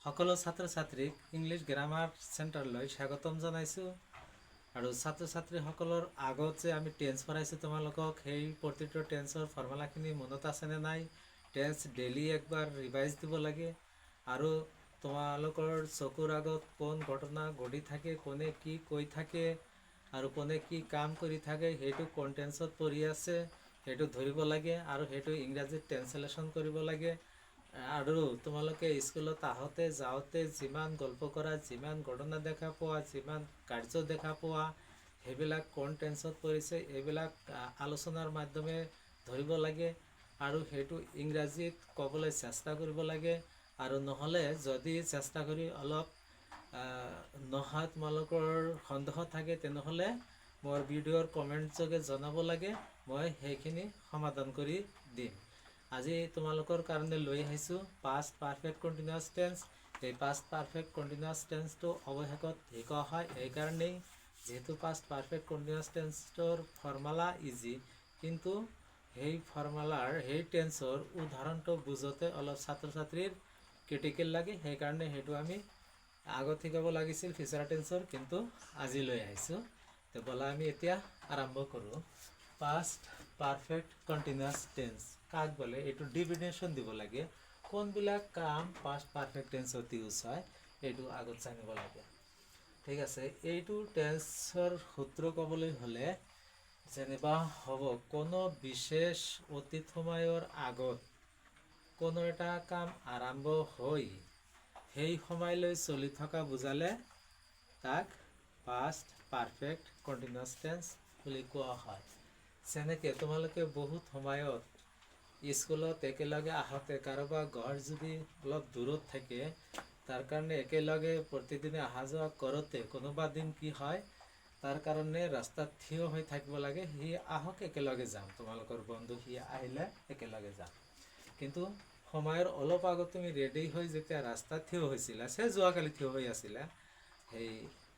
সকলো ছাত্ৰ ছাত্ৰীক ইংলিছ গ্ৰামাৰ চেণ্টাৰলৈ স্বাগতম জনাইছোঁ আৰু ছাত্ৰ ছাত্ৰীসকলৰ আগত যে আমি টেন্স পঢ়াইছোঁ তোমালোকক সেই প্ৰতিটো টেন্সৰ ফৰ্মুলাখিনি মনত আছেনে নাই টেন্স ডেইলি একবাৰ ৰিভাইজ দিব লাগে আৰু তোমালোকৰ চকুৰ আগত কোন ঘটনা ঘটি থাকে কোনে কি কৈ থাকে আৰু কোনে কি কাম কৰি থাকে সেইটো কোন টেন্সত পঢ়ি আছে সেইটো ধৰিব লাগে আৰু সেইটো ইংৰাজীত ট্ৰেন্সলেশ্যন কৰিব লাগে আৰু তোমালোকে স্কুলত আহোঁতে যাওঁতে যিমান গল্প কৰা যিমান ঘটনা দেখা পোৱা যিমান কাৰ্য দেখা পোৱা সেইবিলাক কোন টেন্সত পৰিছে এইবিলাক আলোচনাৰ মাধ্যমে ধৰিব লাগে আৰু সেইটো ইংৰাজীত ক'বলৈ চেষ্টা কৰিব লাগে আৰু নহ'লে যদি চেষ্টা কৰি অলপ নহয় তোমালোকৰ সন্দেহ থাকে তেনেহ'লে মোৰ ভিডিঅ'ৰ কমেণ্ট যোগে জনাব লাগে মই সেইখিনি সমাধান কৰি দিম আজি তোমালোকৰ কাৰণে লৈ আহিছোঁ পাষ্ট পাৰফেক্ট কণ্টিনিউৱাছ টেন্স এই পাষ্ট পাৰফেক্ট কণ্টিনিউৱাছ টেন্সটো অৱশেষত শিকোৱা হয় এইকাৰণেই যেহেতু পাষ্ট পাৰফেক্ট কণ্টিনিউৱাছ টেন্সৰ ফৰ্মুলা ইজি কিন্তু সেই ফৰ্মুলাৰ সেই টেন্সৰ উদাহৰণটো বুজোতে অলপ ছাত্ৰ ছাত্ৰীৰ ক্ৰিটিকেল লাগে সেইকাৰণে সেইটো আমি আগত শিকাব লাগিছিল ফিউচাৰ টেন্সৰ কিন্তু আজি লৈ আহিছোঁ তো ব'লা আমি এতিয়া আৰম্ভ কৰোঁ পাষ্ট পাৰফেক্ট কণ্টিনিউৱাছ টেন্স কাক বলে এইটো ডিফিনেশ্যন দিব লাগে কোনবিলাক কাম পাষ্ট পাৰফেক্ট টেন্সত ইউজ হয় এইটো আগত জানিব লাগে ঠিক আছে এইটো টেন্সৰ সূত্ৰ ক'বলৈ হ'লে যেনিবা হ'ব কোনো বিশেষ অতীত সময়ৰ আগত কোনো এটা কাম আৰম্ভ হৈ সেই সময়লৈ চলি থকা বুজালে তাক পাষ্ট পাৰফেক্ট কণ্টিনিউৱাছ টেন্স বুলি কোৱা হয় যেনেকৈ তোমালোকে বহুত সময়ত স্কুলত একেলগে আহোঁতে কাৰোবাৰ ঘৰ যদি অলপ দূৰত থাকে তাৰ কাৰণে একেলগে প্ৰতিদিনে অহা যোৱা কৰোঁতে কোনোবা দিন কি হয় তাৰ কাৰণে ৰাস্তাত থিয় হৈ থাকিব লাগে সি আহক একেলগে যাম তোমালোকৰ বন্ধু সি আহিলে একেলগে যাম কিন্তু সময়ৰ অলপ আগত তুমি ৰেডি হৈ যেতিয়া ৰাস্তাত থিয় হৈছিলা যোৱাকালি থিয় হৈ আছিলা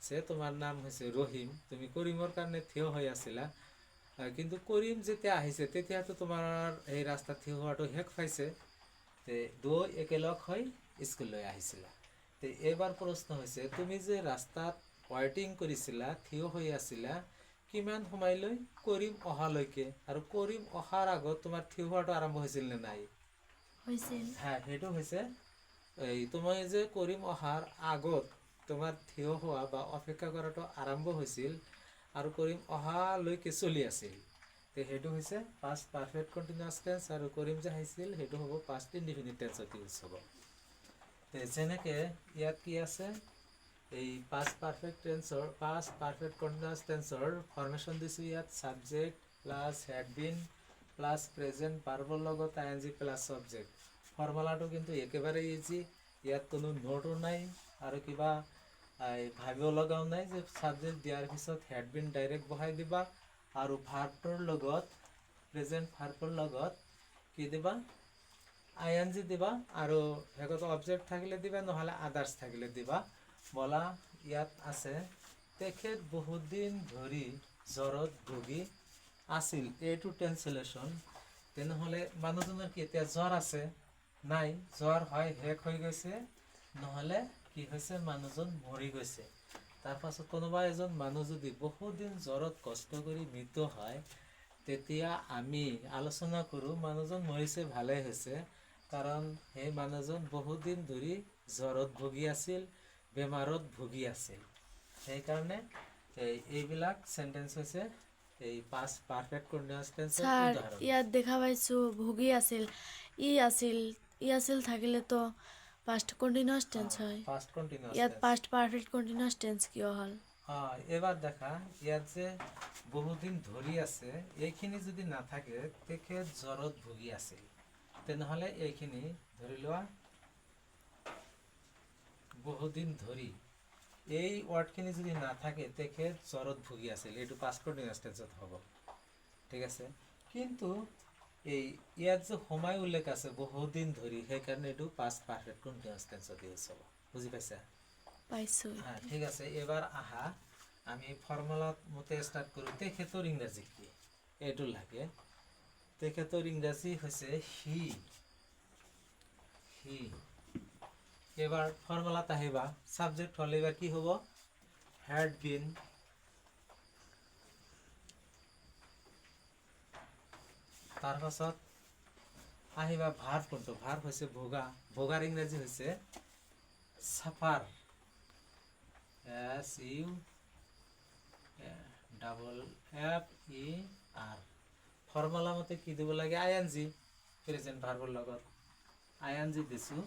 সেই তোমাৰ নাম হৈছে ৰহিম তুমি কৰিমৰ কাৰণে থিয় হৈ আছিলা কিন্তু কৰিম যেতিয়া আহিছে তেতিয়াতো তোমাৰ এই ৰাস্তাত থিয় হোৱাটো শেষ পাইছে দুয়ো একেলগ হৈ স্কুললৈ আহিছিলা এইবাৰ প্ৰশ্ন হৈছে তুমি যে ৰাস্তাত ৱেইটিং কৰিছিলা থিয় হৈ আছিলা কিমান সময়লৈ কৰিম অহালৈকে আৰু কৰিম অহাৰ আগত তোমাৰ থিয় হোৱাটো আৰম্ভ হৈছিল নে নাই হৈছিল হ্যাঁ সেইটো হৈছে এই তুমি যে কৰিম অহাৰ আগত তোমাৰ থিয় হোৱা বা অপেক্ষা কৰাটো আৰম্ভ হৈছিল আৰু কৰিম অহালৈকে চলি আছিল সেইটো হৈছে পাষ্ট পাৰফেক্ট কণ্টিনিউৱাছ টেন্স আৰু কৰিম যে আহিছিল সেইটো হ'ব পাষ্ট ইনডিফিনিট টেন্সত ইউজ হ'ব যেনেকৈ ইয়াত কি আছে এই পাষ্ট পাৰফেক্ট টেন্সৰ পাষ্ট পাৰফেক্ট কণ্টিনিউৱাছ টেন্সৰ ফৰ্মেশ্যন দিছোঁ ইয়াত subject plus had been plus present ভাৰ্বৰ লগত আইএনজি প্লাছ ছাবজেক্ট ফৰ্মুলাটো কিন্তু একেবাৰে ইজি ইয়াত কোনো নোটো নাই আৰু কিবা ভাবিব লগাও নাই যে ছাবজেক্ট দিয়াৰ পিছত হেড বিন ডাইৰেক্ট বহাই দিবা আৰু ভাৰ্বটোৰ লগত প্ৰেজেণ্ট ভাৰ্বৰ লগত কি দিবা আইএনজি দিবা আৰু শেষত অবজেক্ট থাকিলে দিবা নহ'লে আদাৰ্ছ থাকিলে দিবা বলা ইয়াত আছে তেখেত বহুত দিন ধৰি জ্বৰত ভুগি আছিল এইটো ট্ৰেন্সলেশ্যন তেনেহ'লে মানুহজনৰ কি এতিয়া জ্বৰ আছে নাই জ্বৰ হয় শেষ হৈ গৈছে নহ'লে কি হৈছে মানুহজন মৰি গৈছে তাৰ পাছত কোনোবা এজন মানুহ যদি বহুত দিন জ্বৰত কষ্ট কৰি মৃত্যু হয় তেতিয়া আমি আলোচনা কৰোঁ মানুহজন মৰিছে ভালেই হৈছে কাৰণ সেই মানুহজন বহুত দিন ধৰি জ্বৰত ভুগি আছিল বেমাৰত ভুগি আছিল সেইকাৰণে এইবিলাক চেণ্টেন্স হৈছে এই পাষ্ট পাৰফেক্ট কণ্টিনিউৱাছ টেন্সৰ উদাহৰণ ইয়াত দেখা পাইছোঁ ভুগি আছিল ই আছিল থাকিলেতো পাষ্ট কণ্টিনিউৱাছ টেন্স হয় পাষ্ট কণ্টিনিউৱাছ ইয়াত পাষ্ট পাৰফেক্ট কণ্টিনিউৱাছ টেন্স কিয় হ'ল এবাৰ দেখা ইয়াত যে বহুদিন ধৰি আছে এইখিনি যদি নাথাকে তেখেত জ্বৰত ভুগি আছিল তেনেহ'লে এইখিনি ধৰি লোৱা বহুদিন ধৰি এই ৱৰ্ডখিনি যদি নাথাকে তেখেত জ্বৰত ভুগি আছিল এইটো পাষ্ট কণ্টিনিউৱাছ টেন্সত হ'ব ঠিক আছে কিন্তু এই ইয়াত যে সময় উল্লেখ আছে বহুদিন ধৰি সেইকাৰণে এইটো পাষ্ট পাৰফেক্ট কণ্টিনিউৱাছ টেন্সত ইউজ হ'ব বুজি পাইছা পাইছোঁ ঠিক আছে এবাৰ আহা আমি ফৰ্মুলাত মতে ষ্টাৰ্ট কৰোঁ তেখেতৰ ইংৰাজী কি এইটো লাগে তেখেতৰ ইংৰাজী হৈছে হি এবার ফর্মুলাত আহিবা সাবজেক্ট হলে এবার কি হব হ্যাড বিন তার পাছত আহিবা ভার্ব কোনটো ভার্ব হৈছে ভোগা ভোগাৰ ইংৰাজী হৈছে সাফাৰ SUFFER ফৰ্মুলা মতে কি দিব লাগে আইএনজি প্ৰেজেন্ট ভাৰ্বৰ লগত আইএনজি দিছো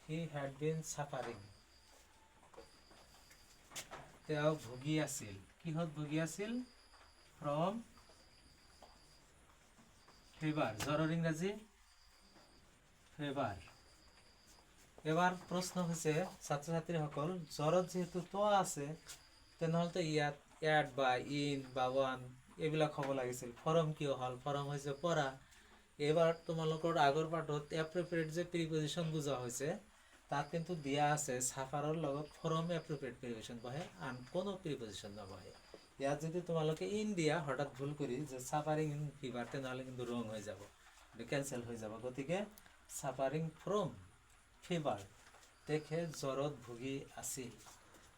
হি হ্যাড বিন সাফাৰিং তেওঁ ভুগি আছিল কিহত ভুগি আছিল ফ্ৰম ফিভাৰ জ্বৰৰ ইংৰাজী ফিভাৰ এবাৰ প্ৰশ্ন হচ্ছে ছাত্ৰছাত্ৰীসকল জ্বৰত যেহেতু তো আছে তেনেহ'লে তো ইয়াত এড বা ইন বা ওয়ান এইবিলাক হ'ব লাগিছিল ফরম কিয় হল ফরম হৈছে পড়া এবার তোমালোকৰ আগৰ পাঠত এপ্ৰোপ্ৰিয়েট যে প্ৰিপজিশন বুঝা হৈছে তাত কিন্তু দিয়া আছে সাফাৰৰ লগত ফৰম এপ্ৰোপ্ৰিয়েট প্ৰিপজিশন বহে আন কোনো প্ৰিপজিশন নবহে ইয়াত যদি তোমালোকে ইন দিয়া হঠাৎ ভুল কৰি যে সাফারিং ইন ফিভার তেনেহ'লে কিন্তু রং হৈ যাব ক্যান্সেল হৈ যাব গতিকে সাফারিং ফ্রম ফিভার দেখে জ্বৰত ভুগি আছিল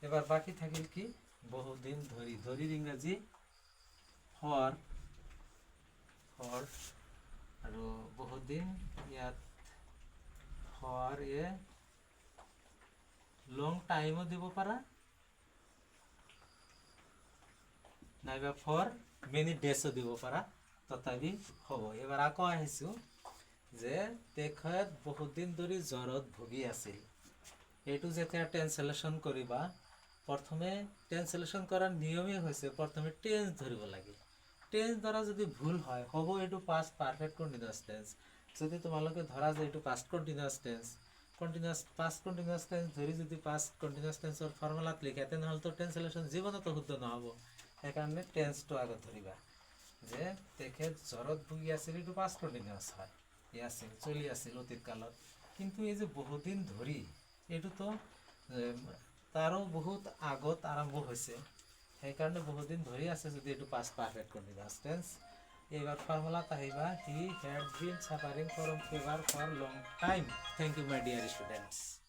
এবাৰ বাকি থাকিল কি বহুদিন ধৰি ধৰিৰ ইংৰাজী ফৰ আৰু বহুদিন ইয়াত ফৰ এ লং টাইমও দিব পাৰা নাইবা ফৰ মেনি ডেজও দিব পাৰা তথাপি হ'ব এবাৰ আকৌ আহিছো যে তেখেত বহুত দিন ধৰি জ্বৰত ভুগি আছিল এইটো যেতিয়া ট্ৰান্সলেশন কৰিবা প্ৰথমে ট্ৰান্সলেশন কৰাৰ নিয়মই হৈছে প্ৰথমে টেন্স ধৰিব লাগে টেন্স ধৰা যদি ভুল হয় হ'ব এইটো পাস্ট পাৰফেক্ট কন্টিনিউয়াস টেন্স যদি তোমালোকে ধৰা যে এইটো past continuous tense past continuous tense ধৰি যদি পাস্ট কন্টিনিউয়াস টেন্সৰ ফৰ্মুলাত লিখে তেনেহ'লে তো ট্ৰান্সলেশন জীৱনতো শুদ্ধ নহ'ব সেইকাৰণে টেন্সটো আগত ধৰিবা যে তেখেত জ্বৰত ভুগি আছিল এইটো পাস্ট কন্টিনিউয়াস হয় আছিল চলি আছিল অতীত কালত কিন্তু এই যে বহুদিন ধৰি এইটো তো তাৰও বহুত আগত আৰম্ভ হয়েছে সেইকাৰণে বহুদিন ধৰি আছে যদি এইটো পাস্ট পারফেক্ট কন্টিনিউয়াস টেন্স এইবার ফর্মুলাত আহিবা he had been suffering from fever for long time thank you my dear students